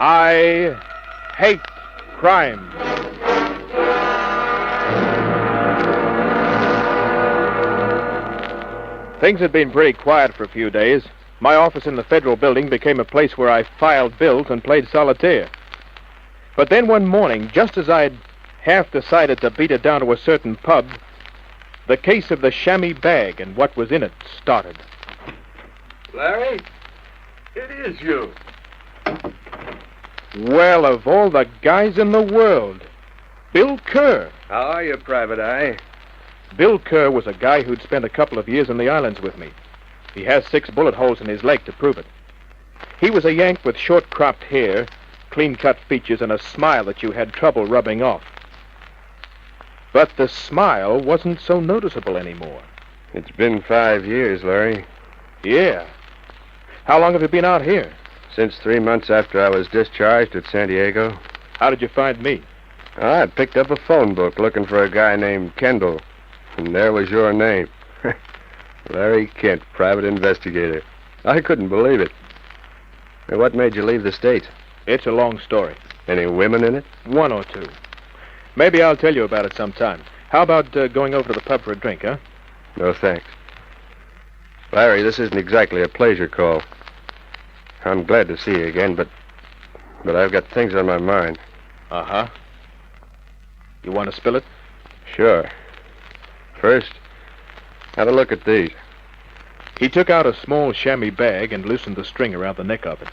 I hate crime. Things had been pretty quiet for a few days. My office in the federal building became a place where I filed bills and played solitaire. But then one morning, just as I'd half decided to beat it down to a certain pub, the case of the chamois bag and what was in it started. Larry, it is you. Well, of all the guys in the world, Bill Kerr. How are you, Private Eye? Bill Kerr was a guy who'd spent a couple of years in the islands with me. He has 6 bullet holes in his leg to prove it. He was a Yank with short-cropped hair, clean-cut features, and a smile that you had trouble rubbing off. But the smile wasn't so noticeable anymore. It's been 5 years, Larry. Yeah. How long have you been out here? Since 3 months after I was discharged at San Diego. How did you find me? I picked up a phone book looking for a guy named Kendall, and there was your name. Larry Kent, private investigator. I couldn't believe it. Now, what made you leave the States? It's a long story. Any women in it? 1 or 2. Maybe I'll tell you about it sometime. How about going over to the pub for a drink, huh? No, thanks. Larry, this isn't exactly a pleasure call. I'm glad to see you again, but I've got things on my mind. Uh-huh. You want to spill it? Sure. First, have a look at these. He took out a small chamois bag and loosened the string around the neck of it.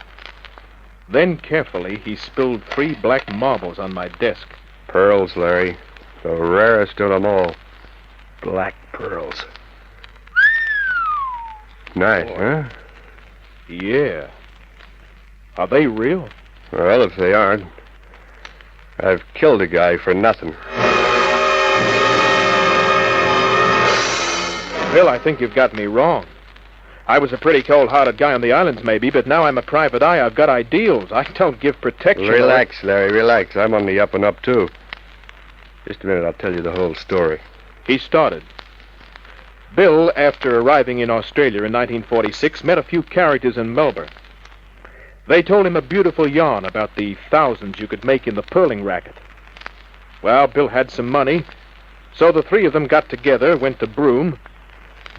Then, carefully, he spilled 3 black marbles on my desk. Pearls, Larry. The rarest of them all. Black pearls. Nice, huh? Yeah. Are they real? Well, if they aren't, I've killed a guy for nothing. Bill, I think you've got me wrong. I was a pretty cold-hearted guy on the islands, maybe, but now I'm a private eye. I've got ideals. I don't give protection. Relax, Larry, relax. I'm on the up and up, too. Just a minute, I'll tell you the whole story. He started. Bill, after arriving in Australia in 1946, met a few characters in Melbourne. They told him a beautiful yarn about the thousands you could make in the pearling racket. Well, Bill had some money, so the 3 of them got together, went to Broome,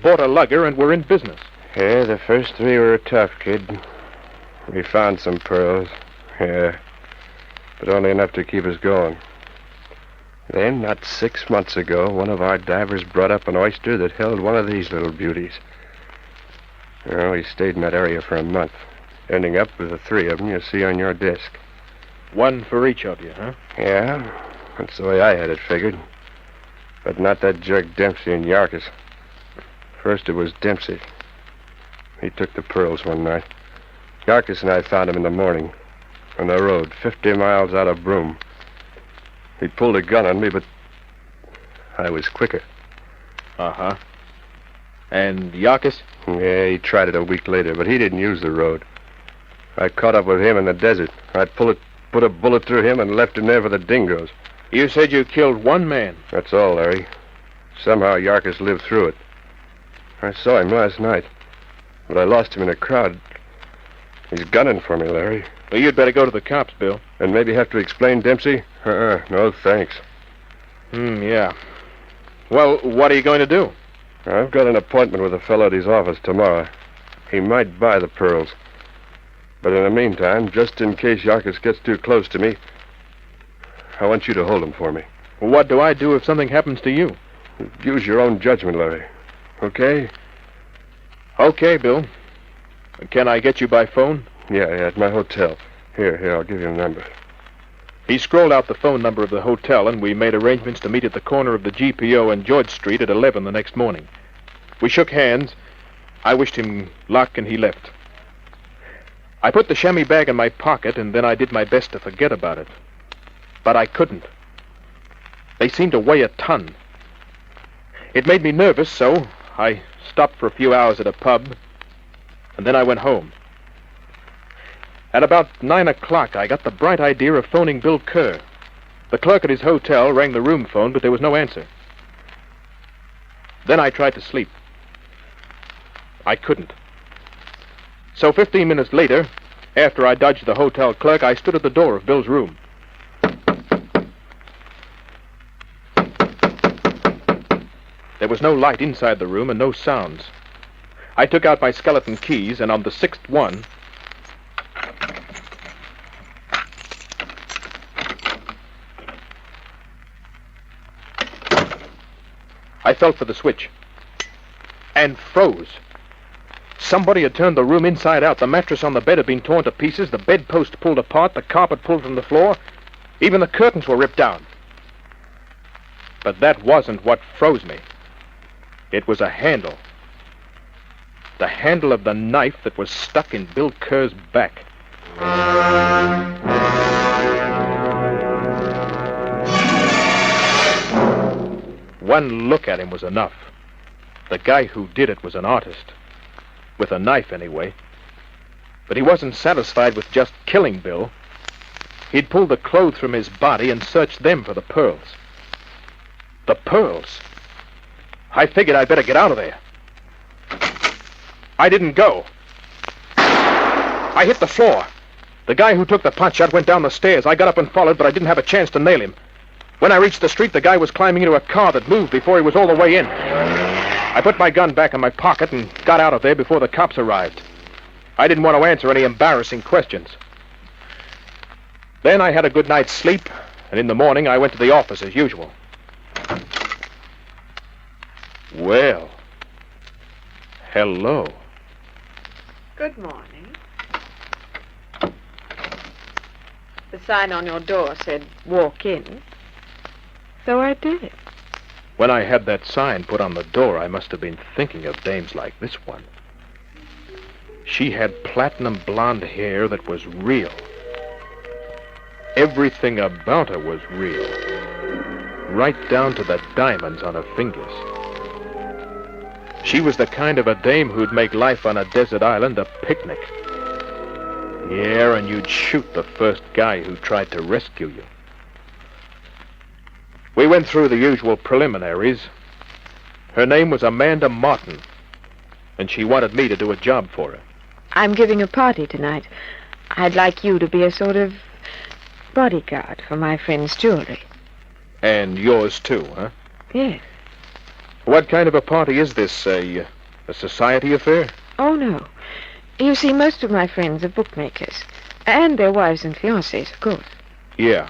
bought a lugger, and were in business. Yeah, the first 3 were tough, kid. We found some pearls, yeah, but only enough to keep us going. Then, not 6 months ago, one of our divers brought up an oyster that held one of these little beauties. Well, we stayed in that area for a month, ending up with the 3 of them you see on your disc. 1 for each of you, huh? Yeah, that's the way I had it figured. But not that jerk Dempsey and Yarkis. First it was Dempsey. He took the pearls one night. Yarkis and I found him in the morning on the road, 50 miles out of Broome. He pulled a gun on me, but I was quicker. Uh-huh. And Yarkis? Yeah, he tried it a week later, but he didn't use the road. I caught up with him in the desert. I put a bullet through him and left him there for the dingoes. You said you killed 1 man. That's all, Larry. Somehow Yarkis lived through it. I saw him last night, but I lost him in a crowd. He's gunning for me, Larry. Well, you'd better go to the cops, Bill. And maybe have to explain Dempsey? No, thanks. Yeah. Well, what are you going to do? I've got an appointment with a fellow at his office tomorrow. He might buy the pearls. But in the meantime, just in case Yarkis gets too close to me, I want you to hold him for me. What do I do if something happens to you? Use your own judgment, Larry. Okay? Okay, Bill. Can I get you by phone? Yeah, at my hotel. Here, I'll give you a number. He scrolled out the phone number of the hotel, and we made arrangements to meet at the corner of the GPO and George Street at 11 the next morning. We shook hands. I wished him luck, and he left. I put the chamois bag in my pocket, and then I did my best to forget about it. But I couldn't. They seemed to weigh a ton. It made me nervous, so I stopped for a few hours at a pub, and then I went home. At about 9 o'clock, I got the bright idea of phoning Bill Kerr. The clerk at his hotel rang the room phone, but there was no answer. Then I tried to sleep. I couldn't. So 15 minutes later, After I dodged the hotel clerk, I stood at the door of Bill's room. There was no light inside the room and no sounds. I took out my skeleton keys, and on the sixth one, I felt for the switch and froze. Somebody had turned the room inside out. The mattress on the bed had been torn to pieces, the bedpost pulled apart, the carpet pulled from the floor. Even the curtains were ripped down. But that wasn't what froze me. It was a handle. The handle of the knife that was stuck in Bill Kerr's back. One look at him was enough. The guy who did it was an artist. With a knife, anyway. But he wasn't satisfied with just killing Bill. He'd pulled the clothes from his body and searched them for the pearls. The pearls? I figured I'd better get out of there. I didn't go. I hit the floor. The guy who took the pot shot went down the stairs. I got up and followed, but I didn't have a chance to nail him. When I reached the street, the guy was climbing into a car that moved before he was all the way in. I put my gun back in my pocket and got out of there before the cops arrived. I didn't want to answer any embarrassing questions. Then I had a good night's sleep, and in the morning I went to the office as usual. Well, hello. Good morning. The sign on your door said, "Walk in." So I did. When I had that sign put on the door, I must have been thinking of dames like this one. She had platinum blonde hair that was real. Everything about her was real. Right down to the diamonds on her fingers. She was the kind of a dame who'd make life on a desert island a picnic. Yeah, and you'd shoot the first guy who tried to rescue you. We went through the usual preliminaries. Her name was Amanda Martin, and she wanted me to do a job for her. I'm giving a party tonight. I'd like you to be a sort of bodyguard for my friend's jewelry. And yours too, huh? Yes. What kind of a party is this? A society affair? Oh, no. You see, most of my friends are bookmakers. And their wives and fiancés, of course. Yeah.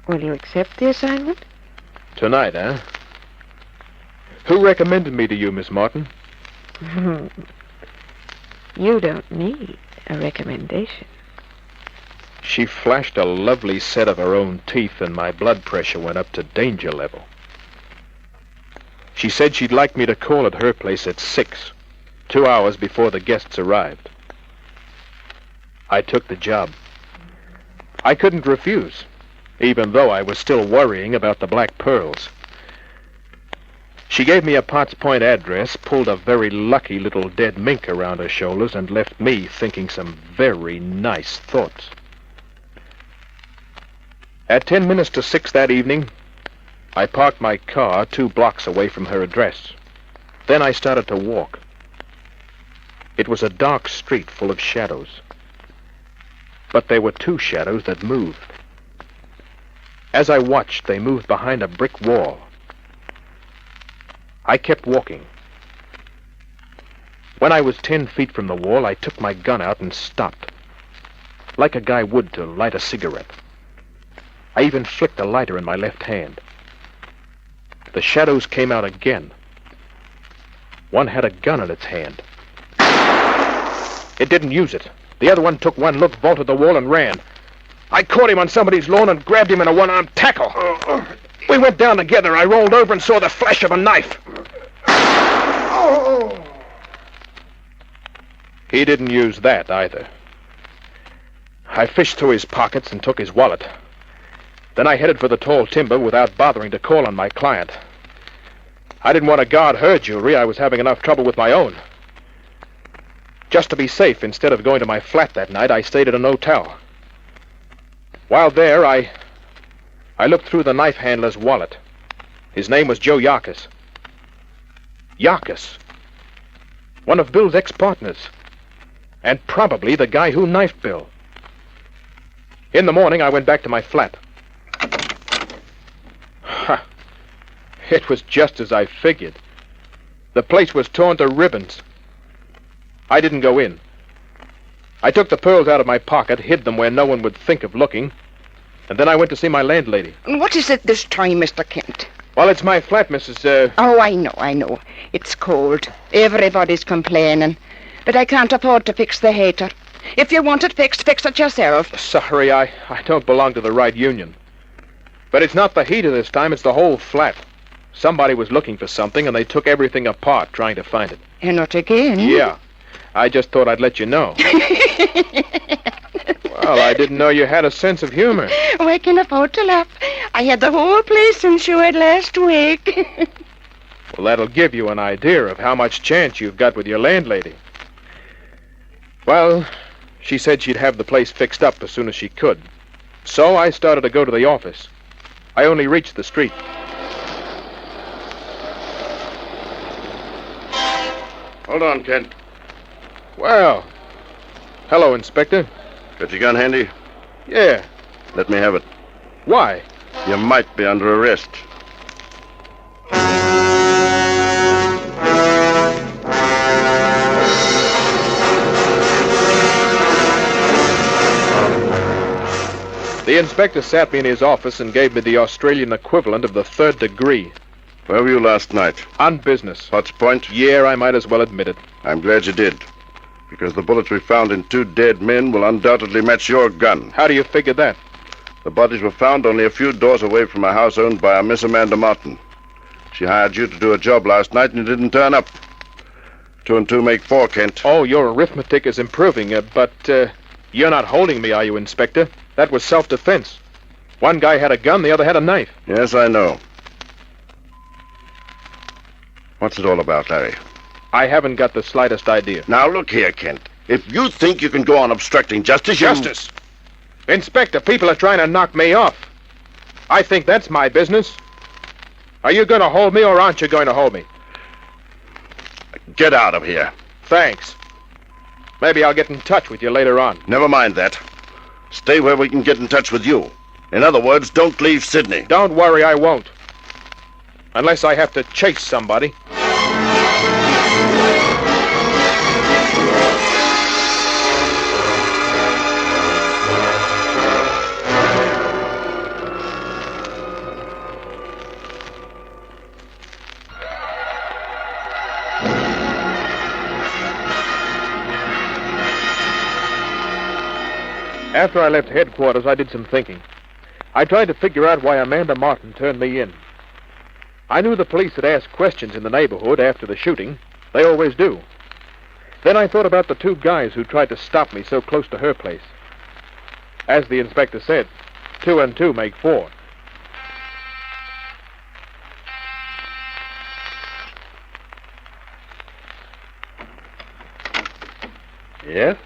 Will you accept the assignment? Tonight, huh? Who recommended me to you, Miss Martin? You don't need a recommendation. She flashed a lovely set of her own teeth, and my blood pressure went up to danger level. She said she'd like me to call at her place at 6, 2 hours before the guests arrived. I took the job. I couldn't refuse, even though I was still worrying about the black pearls. She gave me a Potts Point address, pulled a very lucky little dead mink around her shoulders, and left me thinking some very nice thoughts. At 10 minutes to 6 that evening, I parked my car 2 blocks away from her address. Then I started to walk. It was a dark street full of shadows. But there were 2 shadows that moved. As I watched, they moved behind a brick wall. I kept walking. When I was 10 feet from the wall, I took my gun out and stopped, like a guy would to light a cigarette. I even flicked a lighter in my left hand. The shadows came out again. One had a gun in its hand. It didn't use it. The other one took one look, vaulted the wall, and ran. I caught him on somebody's lawn and grabbed him in a one-armed tackle. We went down together. I rolled over and saw the flash of a knife. He didn't use that either. I fished through his pockets and took his wallet. Then I headed for the tall timber without bothering to call on my client. I didn't want to guard her jewelry. I was having enough trouble with my own. Just to be safe, instead of going to my flat that night, I stayed at an hotel. While there, I looked through the knife handler's wallet. His name was Joe Yarkis. Yarkis. One of Bill's ex-partners. And probably the guy who knifed Bill. In the morning, I went back to my flat. It was just as I figured. The place was torn to ribbons. I didn't go in. I took the pearls out of my pocket, hid them where no one would think of looking, and then I went to see my landlady. What is it this time, Mr. Kent? Well, it's my flat, Mrs. Oh, I know. It's cold. Everybody's complaining. But I can't afford to fix the heater. If you want it fixed, fix it yourself. Sorry, I don't belong to the right union. But it's not the heater this time, it's the whole flat. Somebody was looking for something, and they took everything apart trying to find it. And not again? Yeah. I just thought I'd let you know. Well, I didn't know you had a sense of humor. Oh, I can afford to laugh. I had the whole place insured last week. Well, that'll give you an idea of how much chance you've got with your landlady. Well, she said she'd have the place fixed up as soon as she could. So I started to go to the office. I only reached the street. Hold on, Kent. Well, hello, Inspector. Got your gun handy? Yeah. Let me have it. Why? You might be under arrest. The inspector sat me in his office and gave me the Australian equivalent of the 3rd degree. Where were you last night? On business. Hot's Point? Yeah, I might as well admit it. I'm glad you did. Because the bullets we found in 2 dead men will undoubtedly match your gun. How do you figure that? The bodies were found only a few doors away from a house owned by a Miss Amanda Martin. She hired you to do a job last night and you didn't turn up. 2 and 2 make 4, Kent. Oh, your arithmetic is improving, but you're not holding me, are you, Inspector? That was self-defense. One guy had a gun, the other had a knife. Yes, I know. What's it all about, Larry? I haven't got the slightest idea. Now, look here, Kent. If you think you can go on obstructing justice, Justice? Inspector, people are trying to knock me off. I think that's my business. Are you going to hold me or aren't you going to hold me? Get out of here. Thanks. Maybe I'll get in touch with you later on. Never mind that. Stay where we can get in touch with you. In other words, don't leave Sydney. Don't worry, I won't. Unless I have to chase somebody. After I left headquarters, I did some thinking. I tried to figure out why Amanda Martin turned me in. I knew the police had asked questions in the neighborhood after the shooting. They always do. Then I thought about the 2 guys who tried to stop me so close to her place. As the inspector said, 2 and 2 make 4. Yes?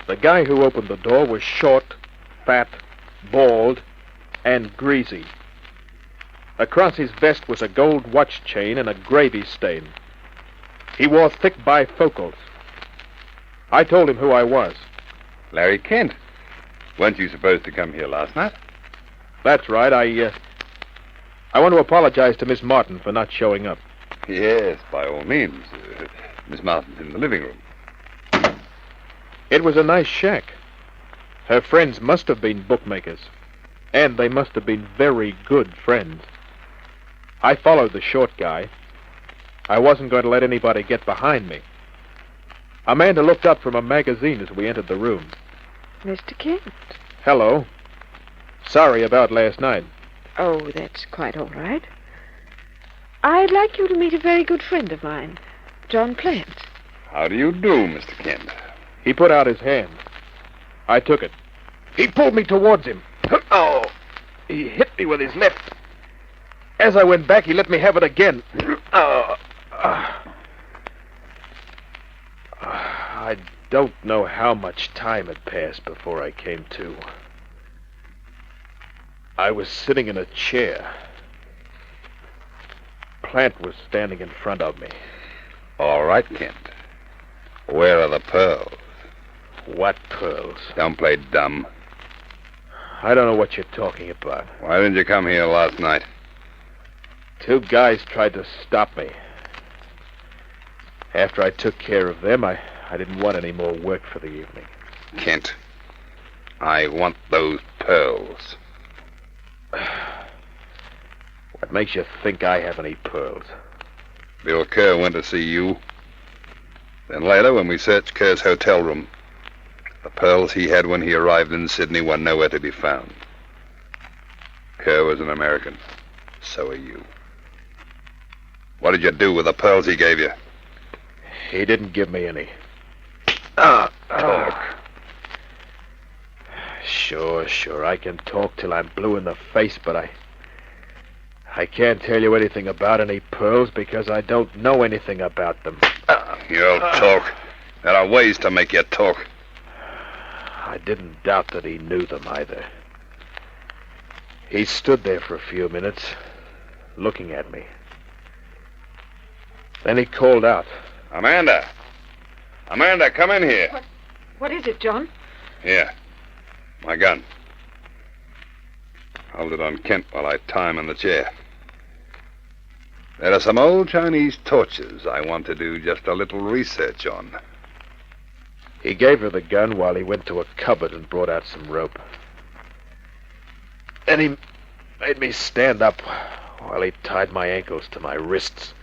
The guy who opened the door was short, fat, bald, and greasy. Across his vest was a gold watch chain and a gravy stain. He wore thick bifocals. I told him who I was. Larry Kent. Weren't you supposed to come here last night? That's right. I want to apologize to Miss Martin for not showing up. Yes, by all means. Miss Martin's in the living room. It was a nice shack. Her friends must have been bookmakers. And they must have been very good friends. I followed the short guy. I wasn't going to let anybody get behind me. Amanda looked up from a magazine as we entered the room. Mr. Kent. Hello. Sorry about last night. Oh, that's quite all right. I'd like you to meet a very good friend of mine, John Plant. How do you do, Mr. Kent? He put out his hand. I took it. He pulled me towards him. Oh! He hit me with his left. As I went back, he let me have it again. I don't know how much time had passed before I came to. I was sitting in a chair. Plant was standing in front of me. All right, Kent. Where are the pearls? What pearls? Don't play dumb. I don't know what you're talking about. Why didn't you come here last night? 2 guys tried to stop me. After I took care of them, I didn't want any more work for the evening. Kent, I want those pearls. What makes you think I have any pearls? Bill Kerr went to see you. Then later, when we searched Kerr's hotel room, the pearls he had when he arrived in Sydney were nowhere to be found. Kerr was an American. So are you. What did you do with the pearls he gave you? He didn't give me any. Talk. Sure. I can talk till I'm blue in the face, but I can't tell you anything about any pearls because I don't know anything about them. You'll talk. There are ways to make you talk. I didn't doubt that he knew them either. He stood there for a few minutes, looking at me. Then he called out. Amanda! Amanda, come in here. What is it, John? Here. My gun. Hold it on Kent while I tie him in the chair. There are some old Chinese torches I want to do just a little research on. He gave her the gun while he went to a cupboard and brought out some rope. Then he made me stand up while he tied my ankles to my wrists.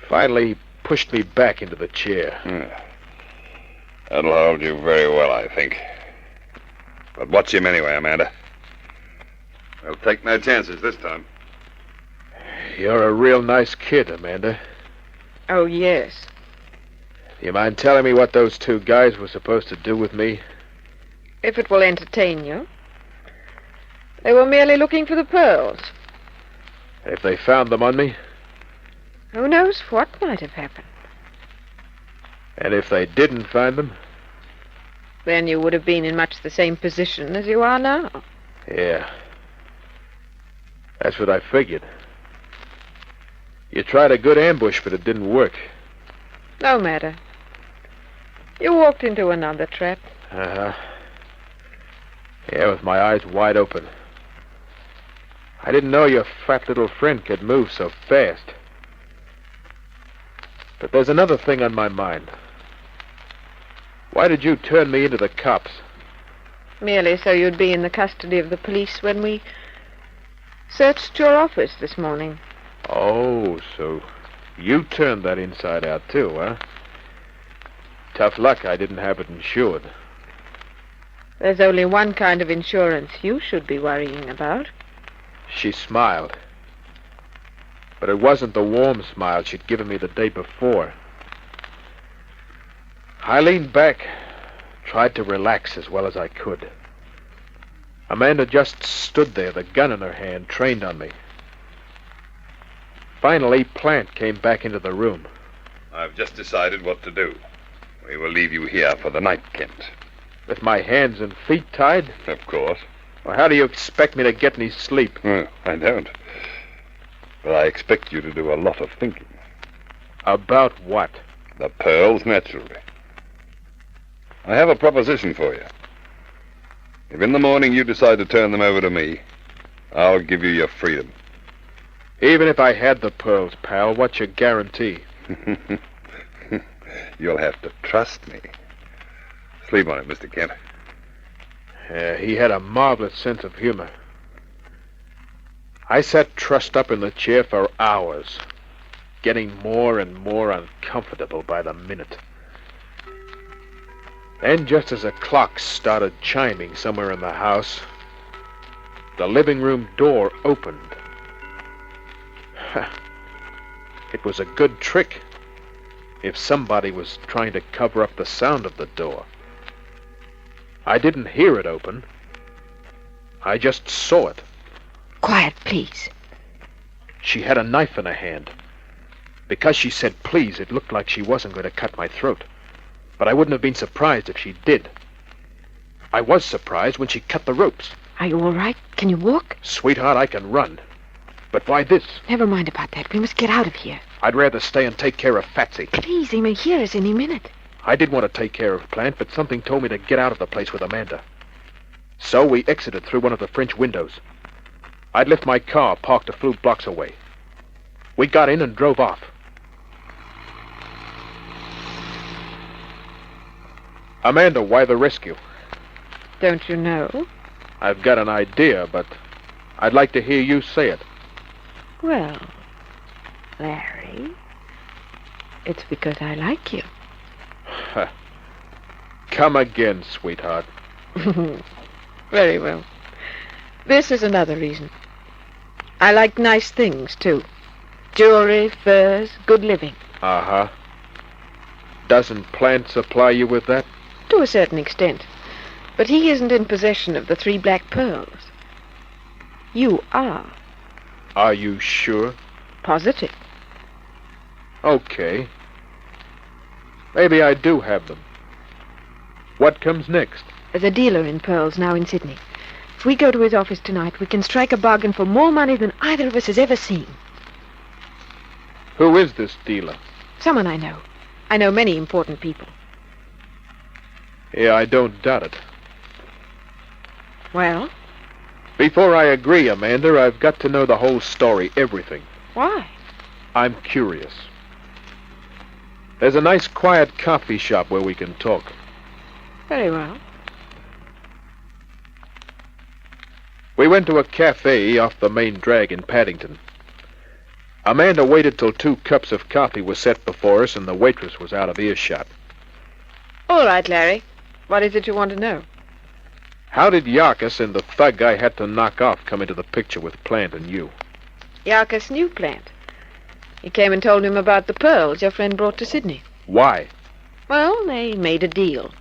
Finally, he pushed me back into the chair. That'll hold you very well, I think. But watch him anyway, Amanda. We'll take no chances this time. You're a real nice kid, Amanda. Oh, yes. Do you mind telling me what those 2 guys were supposed to do with me? If it will entertain you. They were merely looking for the pearls. If they found them on me? Who knows what might have happened? And if they didn't find them? Then you would have been in much the same position as you are now. Yeah. That's what I figured. You tried a good ambush, but it didn't work. No matter. You walked into another trap. Uh-huh. Yeah, with my eyes wide open. I didn't know your fat little friend could move so fast. But there's another thing on my mind. Why did you turn me into the cops? Merely so you'd be in the custody of the police when we searched your office this morning. Oh, so you turned that inside out too, huh? Tough luck I didn't have it insured. There's only one kind of insurance you should be worrying about. She smiled. But it wasn't the warm smile she'd given me the day before. I leaned back, tried to relax as well as I could. Amanda just stood there, the gun in her hand, trained on me. Finally, Plant came back into the room. I've just decided what to do. We will leave you here for the night, Kent. With my hands and feet tied? Of course. Well, how do you expect me to get any sleep? I don't. But I expect you to do a lot of thinking. About what? The pearls, naturally. I have a proposition for you. If in the morning you decide to turn them over to me, I'll give you your freedom. Even if I had the pearls, pal, what's your guarantee? You'll have to trust me. Sleep on it, Mr. Kent. He had a marvelous sense of humor. I sat trussed up in the chair for hours, getting more and more uncomfortable by the minute. Then, just as a clock started chiming somewhere in the house, the living room door opened. It was a good trick if somebody was trying to cover up the sound of the door. I didn't hear it open. I just saw it. Quiet, please. She had a knife in her hand. Because she said please, it looked like she wasn't going to cut my throat. But I wouldn't have been surprised if she did. I was surprised when she cut the ropes. Are you all right? Can you walk? Sweetheart, I can run. But why this? Never mind about that. We must get out of here. I'd rather stay and take care of Fatsy. Please, he may hear us any minute. I did want to take care of Plant, but something told me to get out of the place with Amanda. So we exited through one of the French windows. I'd left my car parked a few blocks away. We got in and drove off. Amanda, why the rescue? Don't you know? I've got an idea, but I'd like to hear you say it. Well, Larry, it's because I like you. Come again, sweetheart. Very well. This is another reason. I like nice things, too. Jewelry, furs, good living. Uh-huh. Doesn't Plant supply you with that? To a certain extent. But he isn't in possession of the 3 black pearls. You are. Are you sure? Positive. Okay. Maybe I do have them. What comes next? There's a dealer in pearls now in Sydney. If we go to his office tonight, we can strike a bargain for more money than either of us has ever seen. Who is this dealer? Someone I know. I know many important people. Yeah, I don't doubt it. Well? Before I agree, Amanda, I've got to know the whole story, everything. Why? I'm curious. There's a nice quiet coffee shop where we can talk. Very well. We went to a cafe off the main drag in Paddington. Amanda waited till 2 cups of coffee were set before us and the waitress was out of earshot. All right, Larry. What is it you want to know? How did Yarkis and the thug I had to knock off come into the picture with Plant and you? Yarkis knew Plant. He came and told him about the pearls your friend brought to Sydney. Why? Well, they made a deal.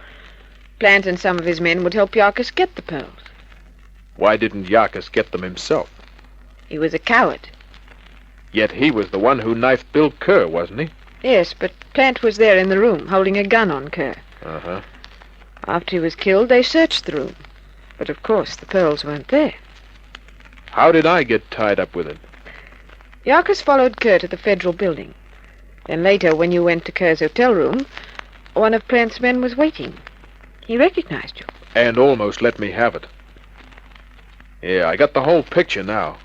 Plant and some of his men would help Yarkis get the pearls. Why didn't Yarkis get them himself? He was a coward. Yet he was the one who knifed Bill Kerr, wasn't he? Yes, but Plant was there in the room, holding a gun on Kerr. Uh-huh. After he was killed, they searched the room. But of course, the pearls weren't there. How did I get tied up with it? Yarkis followed Kerr to the Federal Building. Then later, when you went to Kerr's hotel room, one of Plant's men was waiting. He recognized you. And almost let me have it. Yeah, I got the whole picture now.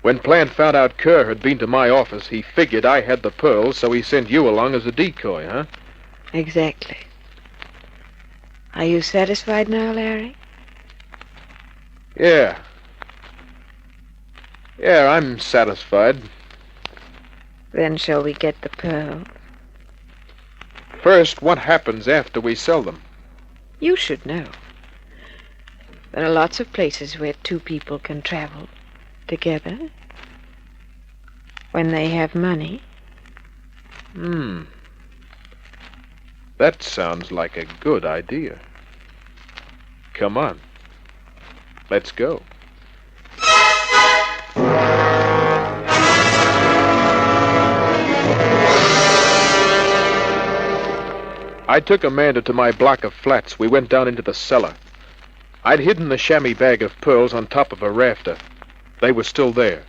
When Plant found out Kerr had been to my office, he figured I had the pearls, so he sent you along as a decoy, huh? Exactly. Are you satisfied now, Larry? Yeah. Yeah, I'm satisfied. Then shall we get the pearls? First, what happens after we sell them? You should know. There are lots of places where 2 people can travel together when they have money. That sounds like a good idea. Come on. Let's go. I took Amanda to my block of flats. We went down into the cellar. I'd hidden the chamois bag of pearls on top of a rafter. They were still there.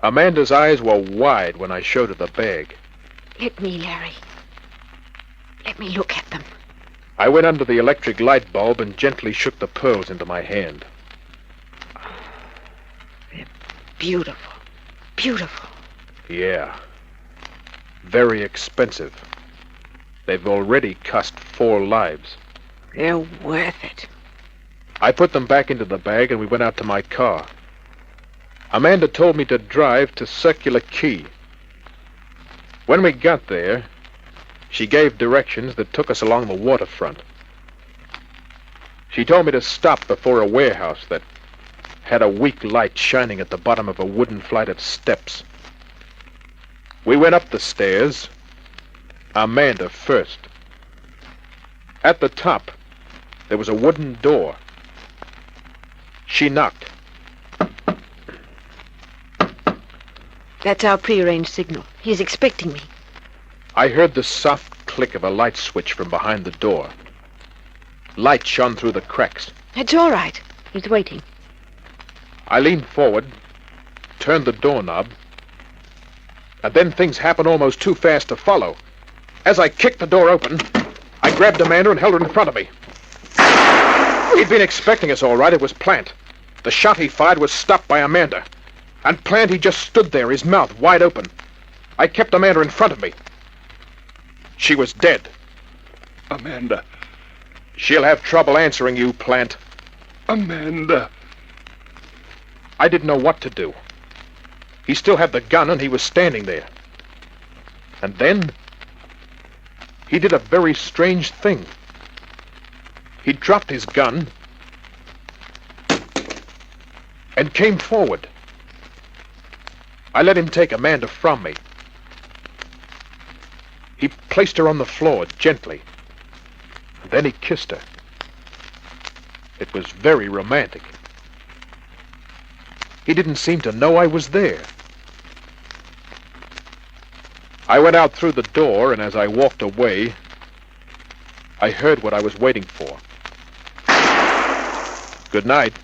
Amanda's eyes were wide when I showed her the bag. Let me, Larry. Let me look at them. I went under the electric light bulb and gently shook the pearls into my hand. They're beautiful. Beautiful. Yeah. Very expensive. They've already cost 4 lives. They're worth it. I put them back into the bag and we went out to my car. Amanda told me to drive to Circular Quay. When we got there, she gave directions that took us along the waterfront. She told me to stop before a warehouse that had a weak light shining at the bottom of a wooden flight of steps. We went up the stairs, Amanda first. At the top, there was a wooden door. She knocked. That's our prearranged signal. He's expecting me. I heard the soft click of a light switch from behind the door. Light shone through the cracks. It's all right. He's waiting. I leaned forward, turned the doorknob, And then things happened almost too fast to follow. As I kicked the door open, I grabbed Amanda and held her in front of me. He'd been expecting us all right. It was Plant. The shot he fired was stopped by Amanda. And Plant, he just stood there, his mouth wide open. I kept Amanda in front of me. She was dead. Amanda. She'll have trouble answering you, Plant. Amanda. I didn't know what to do. He still had the gun and he was standing there. And then he did a very strange thing. He dropped his gun and came forward. I let him take Amanda from me. He placed her on the floor gently. And then he kissed her. It was very romantic. He didn't seem to know I was there. I went out through the door, and as I walked away, I heard what I was waiting for. Good night.